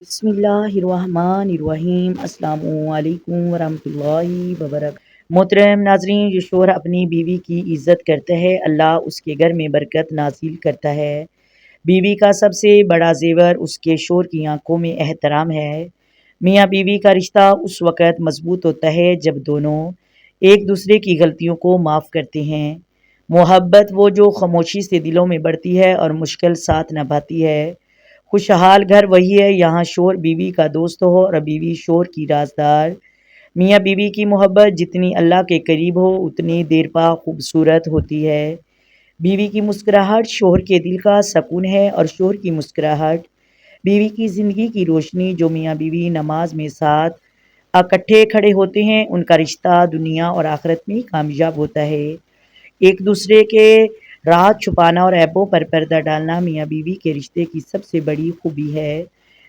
بسم اللہ الرحمن الرحیم۔ السلام علیکم ورحمۃ اللہ وبرکاتہ۔ محترم ناظرین، جو شوہر اپنی بیوی کی عزت کرتا ہے اللہ اس کے گھر میں برکت نازل کرتا ہے۔ بیوی کا سب سے بڑا زیور اس کے شوہر کی آنکھوں میں احترام ہے۔ میاں بیوی کا رشتہ اس وقت مضبوط ہوتا ہے جب دونوں ایک دوسرے کی غلطیوں کو معاف کرتے ہیں۔ محبت وہ جو خاموشی سے دلوں میں بڑھتی ہے اور مشکل ساتھ نبھاتی ہے۔ خوشحال گھر وہی ہے یہاں شوہر بیوی کا دوست ہو اور بیوی شوہر کی رازدار۔ میاں بیوی کی محبت جتنی اللہ کے قریب ہو اتنی دیر پا خوبصورت ہوتی ہے۔ بیوی کی مسکراہٹ شوہر کے دل کا سکون ہے اور شوہر کی مسکراہٹ بیوی کی زندگی کی روشنی۔ جو میاں بیوی نماز میں ساتھ اکٹھے کھڑے ہوتے ہیں ان کا رشتہ دنیا اور آخرت میں کامیاب ہوتا ہے۔ ایک دوسرے کے راز چھپانا اور عیبوں پر پردہ ڈالنا میاں بیوی کے رشتے کی سب سے بڑی خوبی ہے۔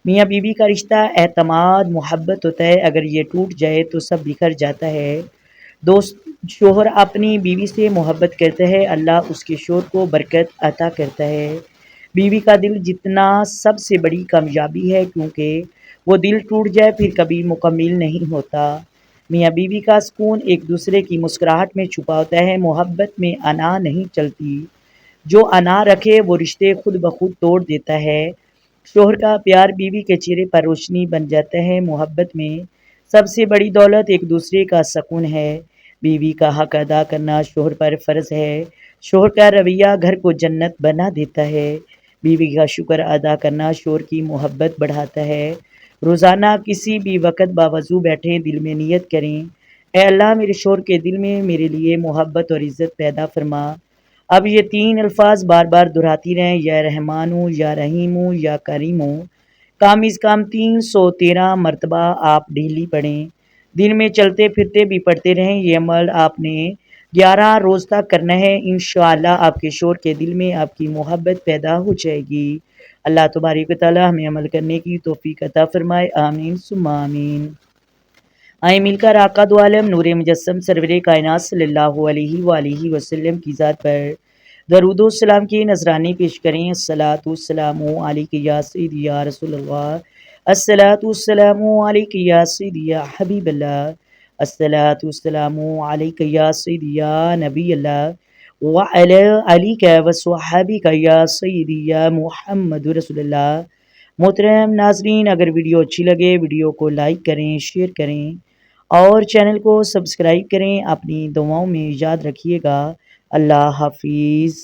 میاں بیوی کا رشتہ اعتماد محبت ہوتا ہے، اگر یہ ٹوٹ جائے تو سب بکھر جاتا ہے۔ دوست شوہر اپنی بیوی سے محبت کرتا ہے اللہ اس کے شوہر کو برکت عطا کرتا ہے۔ بیوی کا دل جتنا سب سے بڑی کامیابی ہے کیونکہ وہ دل ٹوٹ جائے پھر کبھی مکمل نہیں ہوتا۔ میاں بیوی کا سکون ایک دوسرے کی مسکراہٹ میں چھپا ہوتا ہے۔ محبت میں انا نہیں چلتی، جو انا رکھے وہ رشتے خود بخود توڑ دیتا ہے۔ شوہر کا پیار بیوی کے چہرے پر روشنی بن جاتا ہے۔ محبت میں سب سے بڑی دولت ایک دوسرے کا سکون ہے۔ بیوی کا حق ادا کرنا شوہر پر فرض ہے۔ شوہر کا رویہ گھر کو جنت بنا دیتا ہے۔ بیوی کا شکر ادا کرنا شوہر کی محبت بڑھاتا ہے۔ روزانہ کسی بھی وقت باوضو بیٹھیں، دل میں نیت کریں، اے اللہ میرے شوہر کے دل میں میرے لیے محبت اور عزت پیدا فرما۔ اب یہ تین الفاظ بار بار دہراتی رہیں، یا رحمان ہوں یا رحیم ہوں یا کریم ہوں۔ کم از کم 313 مرتبہ آپ ڈیلی پڑھیں۔ دن میں چلتے پھرتے بھی پڑھتے رہیں۔ یہ عمل آپ نے 11 روز تک کرنا ہے۔ انشاءاللہ آپ کے شوہر کے دل میں آپ کی محبت پیدا ہو جائے گی۔ اللہ تبارک و تعالی ہمیں عمل کرنے کی توفیق عطا فرمائے، آمین ثم آمین۔ آئیں مل کر آقا دو عالم نور مجسم سرور کائنات صلی اللہ علیہ وآلہ وسلم کی ذات پر درود و سلام کی نذرانے پیش کریں۔ الصلاۃ والسلام علیک یا سیدی یا رسول اللہ، الصلاۃ والسلام علیک یا سیدی یا حبیب اللہ، الصلاۃ والسلام علیک یا سیدی یا نبی اللہ، وعلی علیک وصحابک یا سیدی یا محمد رسول اللہ۔ محترم ناظرین، اگر ویڈیو اچھی لگے ویڈیو کو لائک کریں، شیئر کریں اور چینل کو سبسکرائب کریں۔ اپنی دعاؤں میں یاد رکھیے گا۔ اللہ حافظ۔